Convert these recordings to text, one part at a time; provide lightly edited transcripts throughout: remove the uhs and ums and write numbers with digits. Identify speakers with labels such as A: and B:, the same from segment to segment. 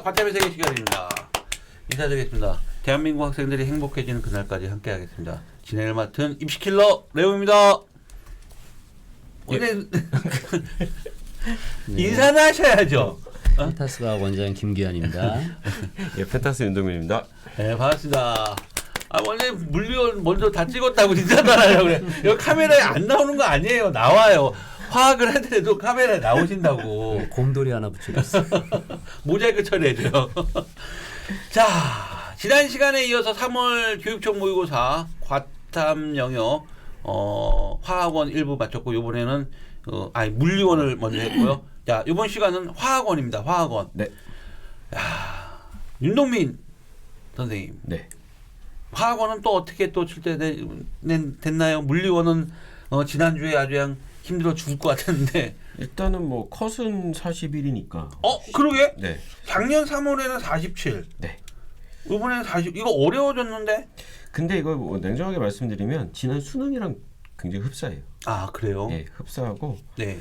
A: 과탐의 세계 시간입니다. 인사드리겠습니다. 대한민국 학생들이 행복해지는 그날까지 함께하겠습니다. 진행을 맡은 입시킬러 레오입니다. 오늘 인사는 하셔야죠.
B: 펜타스가 원장 김기환입니다.
C: 예, 펜타스 윤동민입니다.
A: 네, 반갑습니다. 원래 물리원 먼저 다 찍었다고 인사하려고 그래. 여기 카메라에 안 나오는 거 아니에요. 나와요. 화학을 하더라도 카메라에 나오신다고.
B: 곰돌이 하나 붙여줬어.
A: 모자이크 처리해줘요. 자, 지난 시간에 이어서 3월 교육청 모의고사 과탐 영역 화학원 일부 마쳤고 이번에는 물리원을 먼저 했고요. 자, 이번 시간은 화학원입니다. 화학원.
C: 네.
A: 야, 윤동민 선생님.
C: 네.
A: 화학원은 또 어떻게 또 됐나요? 물리원은 지난주에 아주 그냥 힘들어 죽을 것 같았는데.
C: 일단은 뭐 컷은 41이니까.
A: 그러게?
C: 네.
A: 작년 3월에는 47.
C: 네.
A: 이번에는 40. 이거 어려워졌는데?
C: 근데 이거 뭐 냉정하게 말씀드리면 지난 수능이랑 굉장히 흡사해요.
A: 아, 그래요?
C: 네, 흡사하고
A: 네.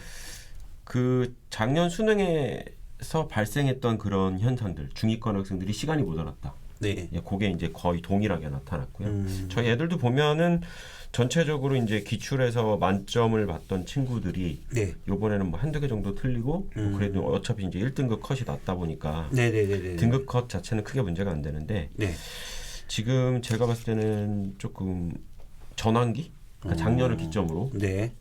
C: 그 작년 수능에서 발생했던 그런 현상들, 중위권 학생들이 시간이 모자랐다.
A: 네.
C: 예, 그게 이제 거의 동일하게 나타났고요. 저희 애들도 보면은 전체적으로 이제 기출에서 만점을 받던 친구들이
A: 네.
C: 요번에는 뭐 한두 개 정도 틀리고 뭐 그래도 어차피 이제 1등급 컷이 낮다 보니까
A: 네네네.
C: 등급 컷 자체는 크게 문제가 안 되는데
A: 네.
C: 지금 제가 봤을 때는 조금 전환기? 그러니까 작년을 기점으로
A: 네.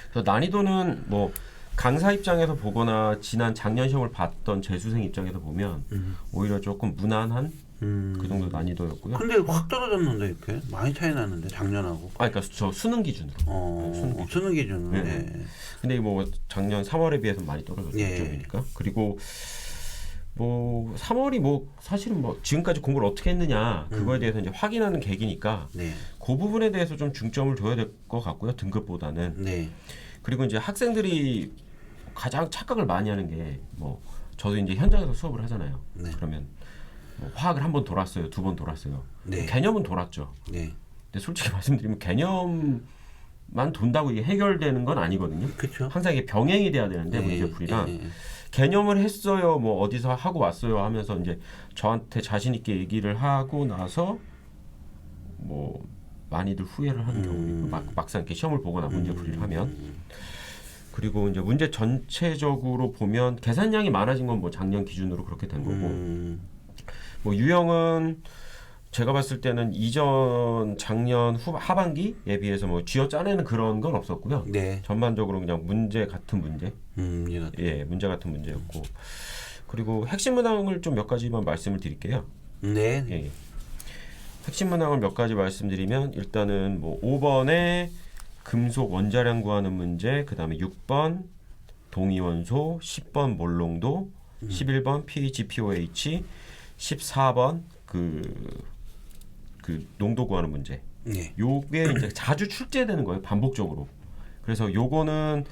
C: 그래서 난이도는 뭐 강사 입장에서 보거나 지난 작년 시험을 봤던 재수생 입장에서 보면 오히려 조금 무난한 그 정도 난이도였고요.
A: 근데 확 떨어졌는데 이렇게 많이 차이 나는데 작년하고.
C: 그러니까 저 수능 기준으로.
A: 수능 기준으로.
C: 네.
A: 네.
C: 근데 뭐 작년 3월에 비해서 많이 떨어졌죠.
A: 예.
C: 점이니까. 그리고 뭐 3월이 뭐 사실은 뭐 지금까지 공부를 어떻게 했느냐 그거에 대해서 이제 확인하는 계기니까
A: 네.
C: 그 부분에 대해서 좀 중점을 둬야 될 것 같고요. 등급보다는.
A: 네.
C: 그리고 이제 학생들이 가장 착각을 많이 하는 게 뭐 저도 이제 현장에서 수업을 하잖아요.
A: 네.
C: 그러면 뭐 화학을 한 번 돌았어요, 두 번 돌았어요.
A: 네.
C: 개념은 돌았죠.
A: 네.
C: 근데 솔직히 말씀드리면 개념만 돈다고 이게 해결되는 건 아니거든요.
A: 그렇죠.
C: 항상 이게 병행이 돼야 되는데 문제풀이랑 개념을 했어요, 뭐 어디서 하고 왔어요 하면서 이제 저한테 자신 있게 얘기를 하고 나서 뭐 많이들 후회를 하는 경우 막상 이렇게 시험을 보거나 문제풀이를 하면 그리고 이제 문제 전체적으로 보면 계산량이 많아진 건 뭐 작년 기준으로 그렇게 된 거고 뭐 유형은 제가 봤을 때는 이전 작년 하반기에 비해서 뭐 쥐어 짜내는 그런 건 없었고요.
A: 네.
C: 전반적으로 그냥 문제 같은 문제. 예, 문제 같은 문제였고. 그리고 핵심 문항을 좀 몇 가지만 말씀을 드릴게요.
A: 네.
C: 예. 핵심 문항을 몇 가지 말씀드리면 일단은 뭐 5번에 금속 원자량 구하는 문제, 그다음에 6번 동위원소, 10번 몰롱도, 11번 pH, POH, 14번 그 농도 구하는 문제.
A: 네.
C: 요게 이제 자주 출제되는 거예요, 반복적으로. 그래서 요거는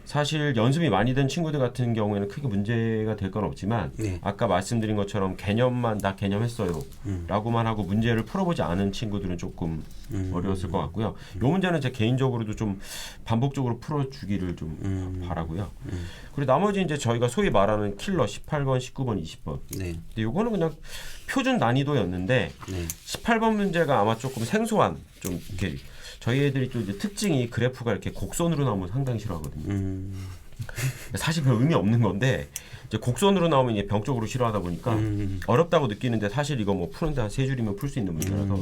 C: 사실 연습이 많이 된 친구들 같은 경우에는 크게 문제가 될 건 없지만
A: 네.
C: 아까 말씀드린 것처럼 개념만 나 개념했어요 라고만 하고 문제를 풀어보지 않은 친구들은 조금 어려웠을 것 같고요. 요 문제는 제 개인적으로도 좀 반복적으로 풀어주기를 좀 바라고요. 그리고 나머지 이제 저희가 소위 말하는 킬러 18번, 19번, 20번.
A: 네.
C: 근데 요거는 그냥 표준 난이도였는데
A: 네.
C: 18번 문제가 아마 조금 생소한 좀 이렇게 저희 애들이 또 이제 특징이 그래프가 이렇게 곡선으로 나오면 상당히 싫어하거든요. 사실 별 의미 없는 건데 이제 곡선으로 나오면 이제 병적으로 싫어하다 보니까 어렵다고 느끼는데 사실 이거 뭐 푸는데 한 3줄이면 풀 수 있는 문제라서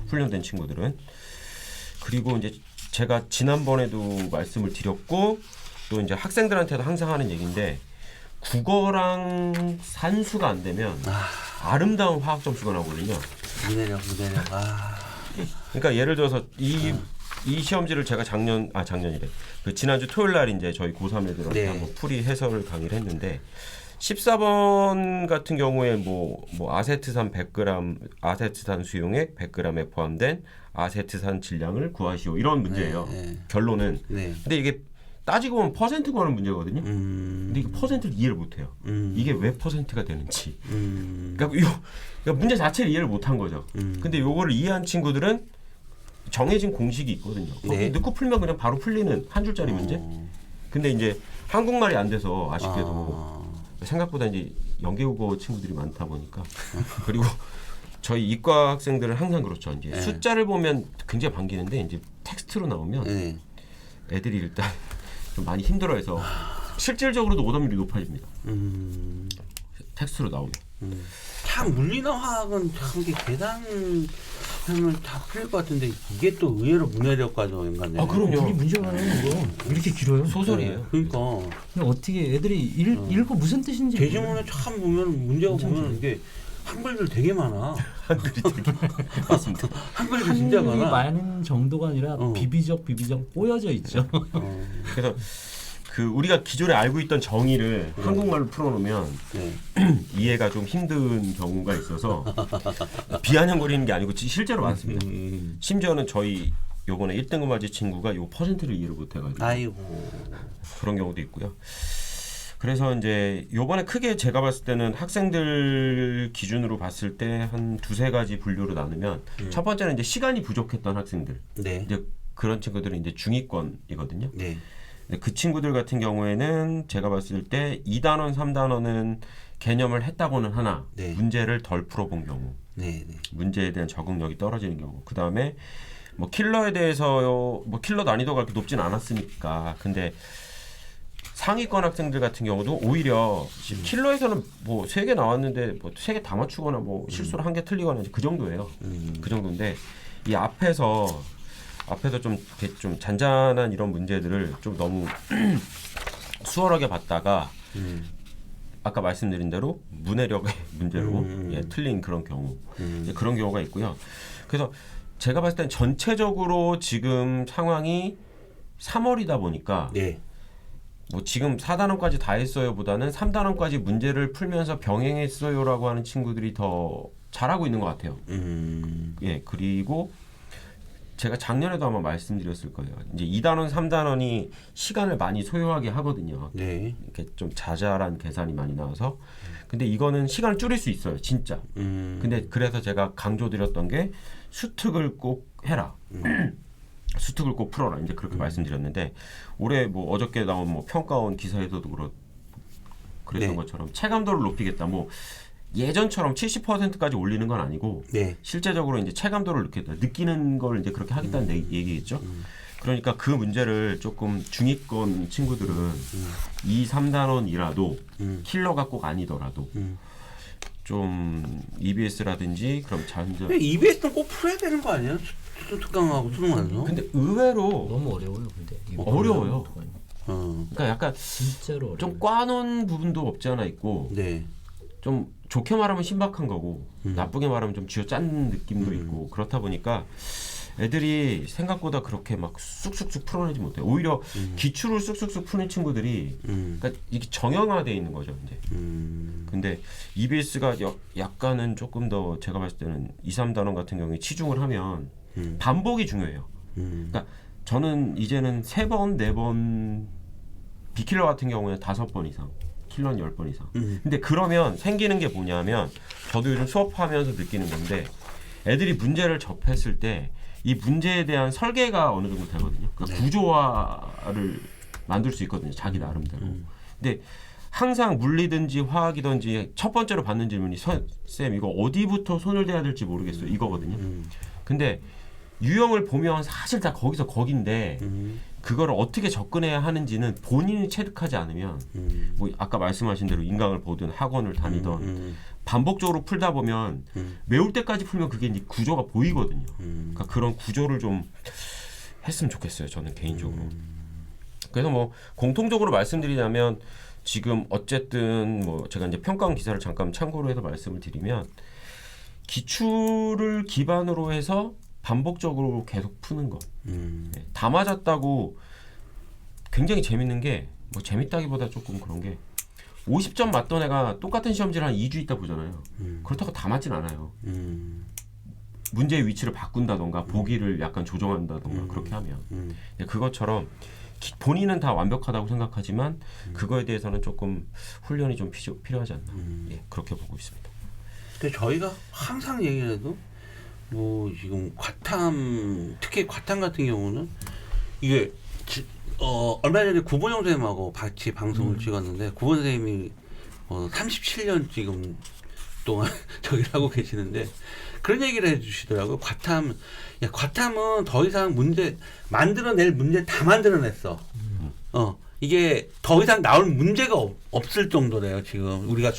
C: 훈련된 친구들은. 그리고 이제 제가 지난번에도 말씀을 드렸고 또 이제 학생들한테도 항상 하는 얘기인데 국어랑 산수가 안 되면 아름다운 화학 점수가 나오거든요.
A: 무대력.
C: 그러니까 예를 들어서 이 시험지를 제가 작년이래. 그 지난주 토요일 날 이제 저희 고3 애들한테
A: 네.
C: 한번 풀이 해설 강의를 했는데 14번 같은 경우에 뭐 아세트산 100g 아세트산 수용액 100g에 포함된 아세트산 질량을 구하시오. 이런 문제예요.
A: 네.
C: 결론은.
A: 네.
C: 근데 이게 따지고 보면 퍼센트 구하는 문제거든요. 근데 이게 퍼센트를 이해를 못 해요. 이게 왜 퍼센트가 되는지. 그러니까 문제 자체를 이해를 못 한 거죠. 근데 요거를 이해한 친구들은 정해진 공식이 있거든요.
A: 네.
C: 넣고 풀면 그냥 바로 풀리는 한 줄짜리 문제. 근데 이제 한국말이 안 돼서 아쉽게도 생각보다 이제 연계국어 친구들이 많다 보니까 그리고 저희 이과 학생들은 항상 그렇죠. 이제
A: 네.
C: 숫자를 보면 굉장히 반기는데 이제 텍스트로 나오면
A: 네.
C: 애들이 일단 좀 많이 힘들어해서 실질적으로도 오답률이 높아집니다. 텍스트로 나오면.
A: 참 물리나 화학은 참 이게 계산하면 다 풀릴 것 같은데 이게 또 의외로 문해력과도 연관돼요.
C: 그럼요.
D: 이게 문제가 많아요 이거. 이렇게 길어요?
C: 소설이에요.
A: 그러니까
D: 근데 어떻게 애들이 읽고 무슨 뜻인지
A: 대지문에 참 보면 문제가 보면 이게 한글들 되게 많아.
C: 맞습니다.
A: 한글들 진짜
D: 한글이
A: 많아.
D: 많은 정도가 아니라
A: 어.
D: 비비적 꼬여져 있죠.
C: 그래서 그 우리가 기존에 알고 있던 정의를 한국말로 풀어놓으면
A: 네.
C: 이해가 좀 힘든 경우가 있어서 비아냥거리는 게 아니고 실제로 많습니다. 심지어는 저희 요번에 1등급 맞은 친구가 요 퍼센트를 이해를 못해가지고
A: 아이고.
C: 그런 경우도 있고요. 그래서 이제 요번에 크게 제가 봤을 때는 학생들 기준으로 봤을 때 한 두세 가지 분류로 나누면 첫 번째는 이제 시간이 부족했던 학생들.
A: 네.
C: 이제 그런 친구들은 이제 중위권이거든요.
A: 네.
C: 근데 그 친구들 같은 경우에는 제가 봤을 때 2단원, 3단원은 개념을 했다고는 하나
A: 네.
C: 문제를 덜 풀어본 경우,
A: 네. 네.
C: 문제에 대한 적응력이 떨어지는 경우, 그 다음에 뭐 킬러에 대해서요, 뭐 킬러 난이도가 그렇게 높진 않았으니까. 근데 상위권 학생들 같은 경우도 오히려 지금 킬러에서는 뭐 3개 나왔는데 뭐 3개 다 맞추거나 뭐 실수로 1개 틀리거나 그 정도예요. 그 정도인데 이 앞에서 좀 이렇게 좀 잔잔한 이런 문제들을 좀 너무 수월하게 봤다가 아까 말씀드린 대로 문해력의 문제로 틀린 그런 경우 이제 그런 경우가 있고요. 그래서 제가 봤을 땐 전체적으로 지금 상황이 3월이다 보니까
A: 네.
C: 뭐 지금 4단원까지 다 했어요보다는 3단원까지 문제를 풀면서 병행했어요라고 하는 친구들이 더 잘하고 있는 것 같아요. 예, 그리고 제가 작년에도 아마 말씀드렸을 거예요. 이제 2단원, 3단원이 시간을 많이 소요하게 하거든요.
A: 네.
C: 이렇게 좀 자잘한 계산이 많이 나와서. 근데 이거는 시간을 줄일 수 있어요, 진짜. 근데 그래서 제가 강조드렸던 게 수특을 꼭 해라. 수특을 꼭 풀어라. 이제 그렇게 말씀드렸는데 올해 뭐 어저께 나온 뭐 평가원 기사에서도 그랬던
A: 네.
C: 것처럼 체감도를 높이겠다. 뭐 예전처럼 70%까지 올리는 건 아니고
A: 네.
C: 실제적으로 이제 체감도를 느끼는 걸 이제 그렇게 하겠다는 얘기겠죠. 그러니까 그 문제를 조금 중위권 친구들은 2, 3단원이라도 킬러가 꼭 아니더라도 좀 EBS라든지 그럼 자연적.
A: EBS는 꼭 풀어야 되는 거 아니에요? 특강하고 수능하면서.
C: 근데 의외로
D: 너무 어려워요, 근데. 이거
C: 어려워요.
A: 어.
C: 그러니까 약간
D: 진짜로 어려워요.
C: 좀 꽈놓은 부분도 없지 않아 있고
A: 네.
C: 좀 좋게 말하면 신박한 거고 나쁘게 말하면 좀 쥐어짠 느낌도 있고 그렇다 보니까 애들이 생각보다 그렇게 막 쑥쑥쑥 풀어내지 못해요. 오히려 기출을 쑥쑥쑥 푸는 친구들이 그러니까 이게 정형화되어 있는 거죠. 이제. 근데 EBS가 약간은 조금 더 제가 봤을 때는 2, 3단원 같은 경우에 치중을 하면 반복이 중요해요. 그러니까 저는 이제는 3번, 4번 비킬러 같은 경우에는 5번 이상 킬러는 10번 이상. 근데 그러면 생기는 게 뭐냐면 저도 요즘 수업하면서 느끼는 건데 애들이 문제를 접했을 때 이 문제에 대한 설계가 어느 정도 되거든요. 그러니까 구조화를 만들 수 있거든요. 자기 나름대로. 근데 항상 물리든지 화학이든지 첫 번째로 받는 질문이 쌤 이거 어디부터 손을 대야 될지 모르겠어요. 이거거든요. 근데 유형을 보면 사실 다 거기서 거긴데 그거를 어떻게 접근해야 하는지는 본인이 체득하지 않으면 뭐 아까 말씀하신 대로 인강을 보든 학원을 다니던 반복적으로 풀다 보면 외울 때까지 풀면 그게 이제 구조가 보이거든요. 그러니까 그런 구조를 좀 했으면 좋겠어요. 저는 개인적으로. 그래서 뭐 공통적으로 말씀드리자면 지금 어쨌든 뭐 제가 이제 평가원 기사를 잠깐 참고로 해서 말씀을 드리면 기출을 기반으로 해서 반복적으로 계속 푸는 거. 네, 다 맞았다고 굉장히 재밌는 게 뭐 재밌다기보다 조금 그런 게 50점 맞던 애가 똑같은 시험지를 한 2주 있다 보잖아요. 그렇다고 다 맞진 않아요. 문제의 위치를 바꾼다던가 보기를 약간 조정한다던가 그렇게 하면 네, 그것처럼 본인은 다 완벽하다고 생각하지만 그거에 대해서는 조금 훈련이 좀 필요하지 않나. 예, 그렇게 보고 있습니다.
A: 근데 저희가 항상 얘기해도 뭐 지금 과탐 특히 과탐 같은 경우는 이게 얼마 전에 구본영 선생님하고 같이 방송을 찍었는데 구본 선생님이 37년 지금 동안 저기를 하고 계시는데 그런 얘기를 해주시더라고요. 과탐은 더 이상 만들어낼 문제 다 만들어냈어. 이게 더 이상 나올 문제가 없을 정도래요. 지금 우리가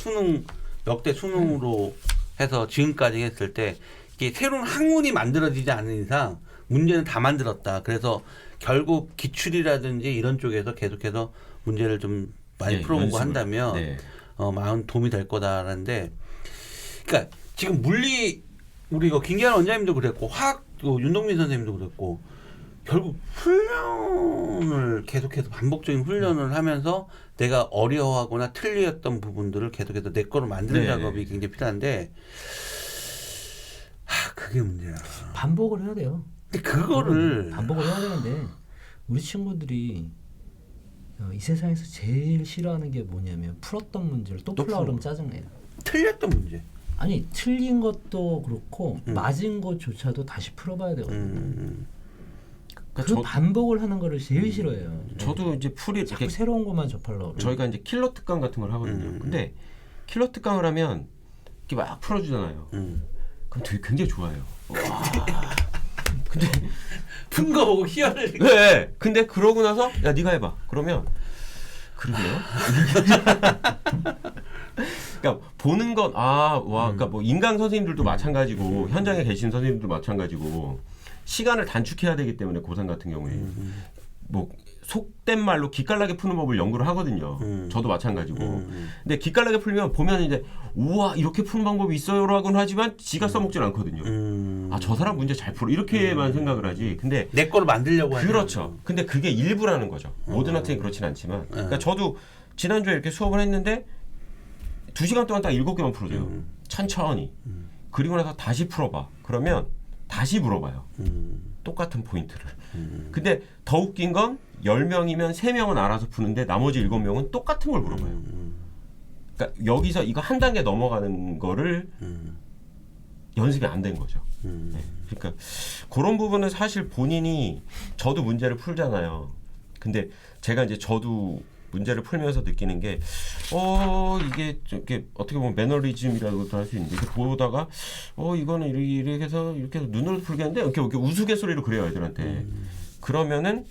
A: 역대 수능으로 해서 지금까지 했을 때 이게 새로운 학문이 만들어지지 않는 이상 문제는 다 만들었다. 그래서 결국 기출이라든지 이런 쪽에서 계속해서 문제를 좀 많이 풀어보고 한다면 많은 도움이 될 거다라는데, 그러니까 지금 물리 우리 이거 김기환 원장님도 그랬고 화학도 윤동민 선생님도 그랬고 결국 훈련을 계속해서 반복적인 훈련을 하면서 내가 어려워하거나 틀렸던 부분들을 계속해서 내 거로 만드는 작업이 굉장히 필요한데 그게 문제야.
D: 반복을 해야 돼요.
A: 근데 그거를
D: 반복을 해야 되는데 우리 친구들이 이 세상에서 제일 싫어하는 게 뭐냐면 풀었던 문제를 또 풀라 그러면 짜증내요.
A: 틀렸던 문제.
D: 아니 틀린 것도 그렇고 맞은 것조차도 다시 풀어봐야 되거든요. 그 반복을 하는 거를 제일 싫어해요.
C: 저도 이제 풀이
D: 자꾸 새로운 것만 접하려고.
C: 저희가 이제 킬러 특강 같은 걸 하거든요. 근데 킬러 특강을 하면 이렇게 막 풀어주잖아요. 그럼 되게 굉장히 좋아해요. 근데
A: 푼 거 보고 희열을.
C: 네. 근데 그러고 나서 야 네가 해봐. 그러면 그러게요. 그러니까 보는 건 그러니까 뭐 인강 선생님들도 마찬가지고 현장에 계신 선생님들도 마찬가지고 시간을 단축해야 되기 때문에 고3 같은 경우에 뭐 속된 말로 기깔나게 푸는 법을 연구를 하거든요. 저도 마찬가지고. 근데 기깔나게 풀면 보면 이제 우와 이렇게 푸는 방법이 있어요라고는 하지만 지가 써먹질 않거든요. 저 사람 문제 잘 풀어 이렇게만 생각을 하지. 근데
A: 내 거를 만들려고 하는.
C: 그렇죠. 근데 그게 일부라는 거죠. 모든 학생이 그렇진 않지만. 그러니까 저도 지난주에 이렇게 수업을 했는데 2시간 동안 딱 7개만 풀어줘요. 천천히. 그리고 나서 다시 풀어봐. 그러면 다시 물어봐요. 똑같은 포인트를. 근데 더 웃긴 건 10명이면 3명은 알아서 푸는데 나머지 7명은 똑같은 걸 물어봐요. 그러니까 여기서 이거 한 단계 넘어가는 거를 연습이 안 된 거죠. 네. 그러니까 그런 부분은 사실 본인이 저도 문제를 풀잖아요. 근데 제가 이제 저도 문제를 풀면서 느끼는 게 이게 어떻게 보면 매너리즘이라고도 할 수 있는데 이렇게 보다가 이거는 이렇게 해서 눈으로 풀겠는데 이렇게 우스갯소리로 그래요 애들한테. 그러면은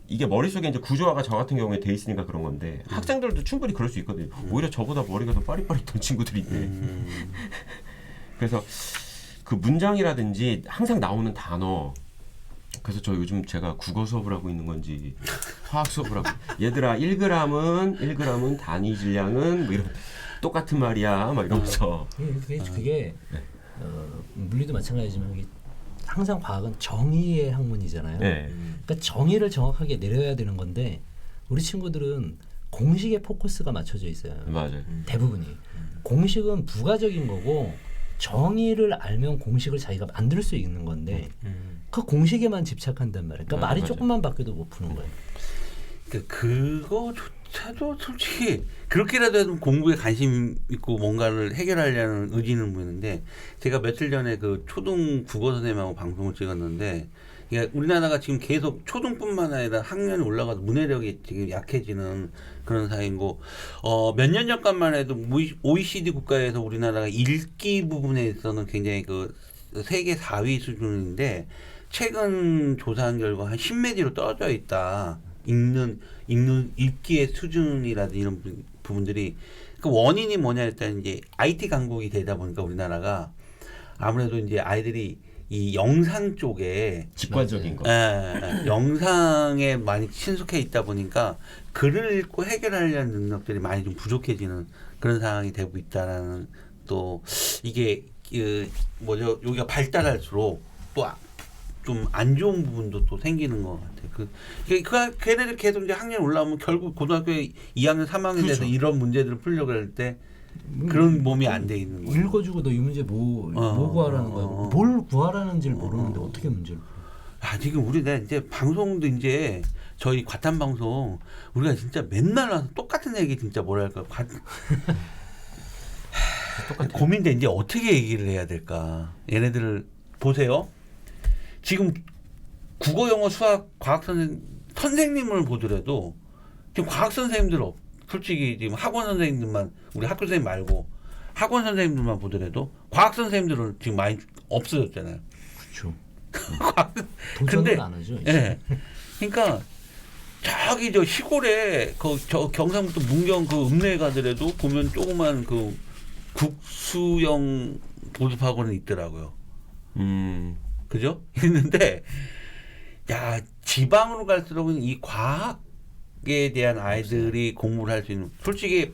C: 이게 머릿속에 이제 구조화가 저 같은 경우에 돼 있으니까 그런 건데 학생들도 충분히 그럴 수 있거든요. 오히려 저보다 머리가 더 빠릿빠릿한 친구들이 있네. 그래서 그 문장이라든지 항상 나오는 단어. 그래서 저 요즘 제가 국어 수업을 하고 있는 건지 화학 수업을 하고 얘들아 1g은 단위 질량은 뭐 이런 똑같은 말이야 막 이러면서
D: 그게 물리도 마찬가지지만 이게 항상 과학은 정의의 학문이잖아요.
C: 네.
D: 그러니까 정의를 정확하게 내려야 되는 건데 우리 친구들은 공식에 포커스가 맞춰져 있어요.
C: 맞아요.
D: 대부분이 공식은 부가적인 거고 정의를 알면 공식을 자기가 만들 수 있는 건데 그 공식에만 집착한단 말이에요. 그러니까 말이 조금만 바뀌어도 못 푸는 거예요.
A: 그거조차도 솔직히 그렇게라도 해도 공부에 관심 있고 뭔가를 해결하려는 의지는 보이는데 제가 며칠 전에 그 초등 국어 선생님하고 방송을 찍었는데 그러니까 우리나라가 지금 계속 초등뿐만 아니라 학년이 올라가서 문해력이 지금 약해지는 그런 사이고 몇 년 전까지만 해도 OECD 국가에서 우리나라가 읽기 부분에 있어서는 굉장히 그 세계 4위 수준인데 최근 조사한 결과 한 10매 뒤로 떨어져 있다. 읽기의 수준이라든지 이런 부분들이 그 원인이 뭐냐 일단 이제 IT 강국이 되다 보니까 우리나라가 아무래도 이제 아이들이 이 영상 쪽에
C: 직관적인 거.
A: 영상에 많이 친숙해 있다 보니까 글을 읽고 해결하려는 능력들이 많이 좀 부족해지는 그런 상황이 되고 있다라는 또 이게 여기가 발달할수록 또 좀 안 좋은 부분도 또 생기는 것 같아요. 걔네들 계속 이제 학년 올라오면 결국 고등학교 2학년, 3학년 돼서 이런 문제들을 풀려고 할 때 그런 몸이 안 돼 있는 거예요.
D: 읽어주고 너 이 문제 뭐 구하라는 거야. 뭘 구하라는지를 모르는데 어떻게 문제를 풀어?
A: 지금 우리가 이제 방송도 이제 저희 과탐 방송 우리가 진짜 맨날 와서 똑같은 얘기 진짜 뭐랄까 고민돼 이제 어떻게 얘기를 해야 될까. 얘네들을 보세요. 지금 국어, 영어, 수학, 과학 선생님을 보더라도 지금 과학 선생님들 솔직히 지금 학원 선생님들만 우리 학교 선생님 말고 학원 선생님들만 보더라도 과학 선생님들은 지금 많이 없어졌잖아요.
D: 그렇죠.
A: 근데
D: 도전은 안 하죠. 이제.
A: 예. 그러니까 저기 저 시골에 저 경상북도 문경 그 읍내 가더라도 보면 조그만 그 국수형 보습학원이 있더라고요. 그죠? 있는데 야 지방으로 갈수록은 이 과학에 대한 아이들이 공부를 할 수 있는 솔직히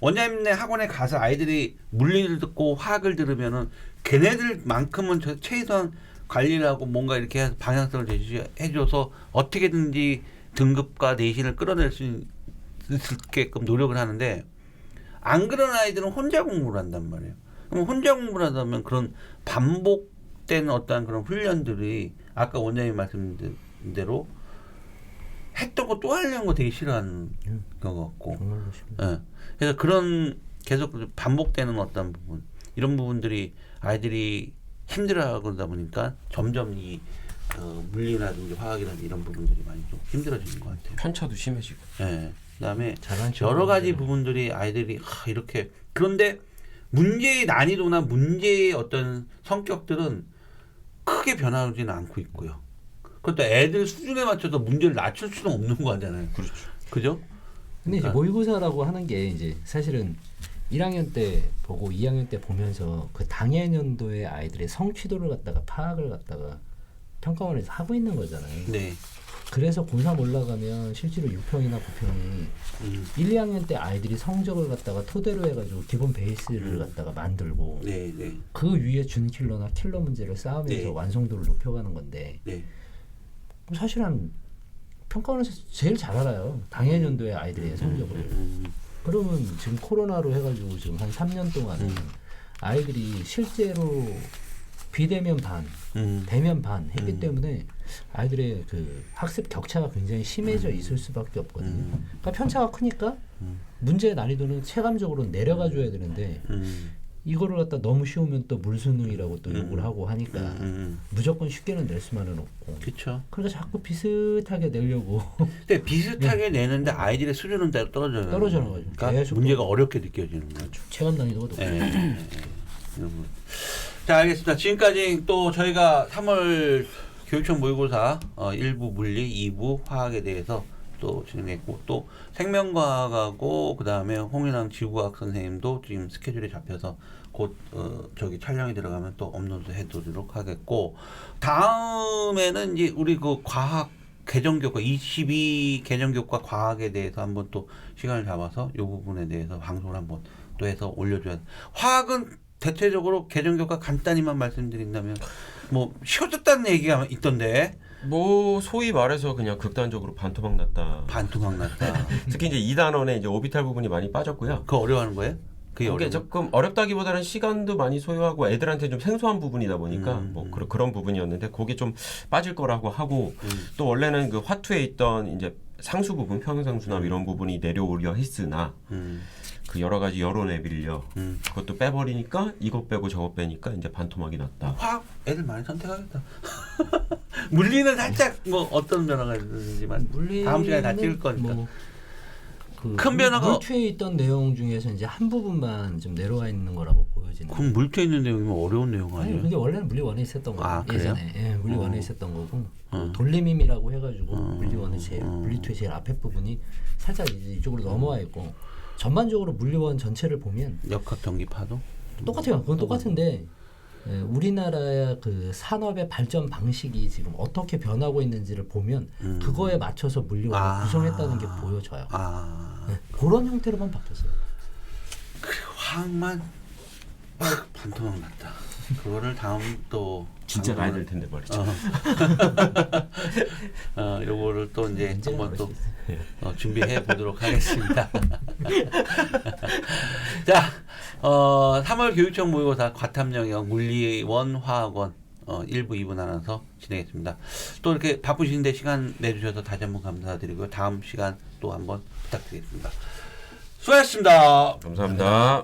A: 원장님네 학원에 가서 아이들이 물리를 듣고 화학을 들으면은 걔네들만큼은 최소한 관리를 하고 뭔가 이렇게 해서 방향성을 제시해줘서 어떻게든지 등급과 내신을 끌어낼 수 있게끔 노력을 하는데 안 그런 아이들은 혼자 공부를 한단 말이에요. 그럼 혼자 공부를 하다 보면 그런 반복된 어떤 그런 훈련들이 아까 원장님 말씀드린 대로 했던 거 또 하려는 거 되게 싫어하는 것 같고
D: 정말로 싫어요.
A: 예. 그래서 그런 계속 반복되는 어떤 부분 이런 부분들이 아이들이 힘들어하고 그러다 보니까 점점 이 물리라든지 화학이라든지 이런 부분들이 많이 좀 힘들어지는 것 같아요.
C: 편차도 심해지고.
A: 예. 그다음에
D: 잘한
A: 여러 가지
D: 친구들은
A: 부분들이 아이들이 이렇게 그런데 문제의 난이도나 문제의 어떤 성격들은 크게 변하지는 않고 있고요. 그것도 애들 수준에 맞춰서 문제를 낮출 수는 없는 거잖아요.
C: 그렇죠.
A: 그죠?
D: 근데 이제
A: 그러니까.
D: 모의고사라고 하는 게 이제 사실은 1학년 때 보고 2학년 때 보면서 그 당해년도의 아이들의 성취도를 갖다가 파악을 갖다가 평가원에서 하고 있는 거잖아요.
A: 네.
D: 그래서 고3 올라가면 실제로 6평이나 9평이 1, 2학년 때 아이들이 성적을 갖다가 토대로 해가지고 기본 베이스를 갖다가 만들고
A: 네, 네.
D: 그 위에 준킬러나 킬러 문제를 쌓으면서
A: 네.
D: 완성도를 높여가는 건데
A: 네.
D: 사실은 평가원에서 제일 잘 알아요. 당해년도의 아이들의 성적을. 그러면 지금 코로나로 해가지고 지금 한 3년 동안은 아이들이 실제로 비대면 반, 대면 반 했기 때문에 아이들의 그 학습 격차가 굉장히 심해져 있을 수밖에 없거든요. 그러니까 편차가 크니까 문제의 난이도는 체감적으로 내려가 줘야 되는데 이거를 갖다 너무 쉬우면 또 물수능이라고 또 욕을 하고 하니까 무조건 쉽게는 낼 수만은 없고.
A: 그렇죠.
D: 그러니까 자꾸 비슷하게 내려고
A: 근데 비슷하게 내는데 아이들의 수준은 떨어져요.
D: 떨어지는 거죠.
A: 그러니까
D: 계속
A: 문제가 어렵게 느껴지는 거죠.
D: 체감 난이도가 높고.
A: 이런 거. 자, 알겠습니다. 지금까지 또 저희가 3월 교육청 모의고사 1부 물리, 2부 화학에 대해서 또 진행했고 또 생명과학하고 그 다음에 홍인왕 지구과학 선생님도 지금 스케줄이 잡혀서 곧 저기 촬영이 들어가면 또 업로드 해드리도록 하겠고 다음에는 이제 우리 그 과학 개정교과 22 개정교과 과학에 대해서 한번 또 시간을 잡아서 이 부분에 대해서 방송을 한번 또 해서 올려줘야 돼. 화학은 대체적으로 개정교과 간단히만 말씀드린다면 뭐 쉬워졌다는 얘기가 있던데
C: 뭐 소위 말해서 그냥 극단적으로 반토막 났다.
A: 반토막 났다.
C: 특히 이제 2단원에 이제 오비탈 부분이 많이 빠졌고요.
A: 그거 어려워하는 거예요? 그게
C: 그게
A: 어려워.
C: 조금 어렵다기보다는 시간도 많이 소요하고 애들한테 좀 생소한 부분이다 보니까 뭐 그런 부분이었는데 그게 좀 빠질 거라고 하고 또 원래는 그 화투에 있던 이제 상수 부분 평형상수나 이런 부분이 내려오려 했으나 그 여러 가지 여론에 밀려 그것도 빼버리니까 이것 빼고 저것 빼니까 이제 반토막이 났다.
A: 화학 애들 많이 선택하겠다. 물리는 살짝 뭐 어떤 변화가 있는지만 다음 시간에 다 찍을 거니까.
D: 그
A: 큰 변화가-
D: 물투에 있던 내용 중에서 이제 한 부분만 좀 내려와 있는 거라고 보여지는.
A: 그럼 물투에 있는 내용이면 어려운 내용
D: 아니
A: 아니에요?
D: 근데 원래는 물리 원에 있었던 거고
A: 아, 그래요?
D: 예전에 물리 원에 있었던 거고 돌림임이라고 해가지고 물리 원의 제일 물리투의 제일 앞에 부분이 살짝 이제 이쪽으로 넘어와 있고 전반적으로 물리 원 전체를 보면
A: 역학 전기파도?
D: 똑같아요. 그건 똑같은데 우리나라의 그 산업의 발전 방식이 지금 어떻게 변하고 있는지를 보면 그거에 맞춰서 물리원을 구성했다는 게 보여져요. 그런 형태로만 바뀌었어요.
A: 그리고 화학만 반토막 났다. 그거를 다음 또
C: 진짜
A: 방송을-
C: 가야 될 텐데 말이죠.
A: 요거를 또 이제
D: 언제나
A: 한번 또
D: 그럴
A: 준비해 보도록 하겠습니다. 자, 3월 교육청 모의고사 과탐영역 물리원 화학원 1부, 2부 나눠서 진행했습니다. 또 이렇게 바쁘신데 시간 내주셔서 다시 한번 감사드리고요. 다음 시간 또 한번 부탁드리겠습니다. 수고하셨습니다.
C: 감사합니다.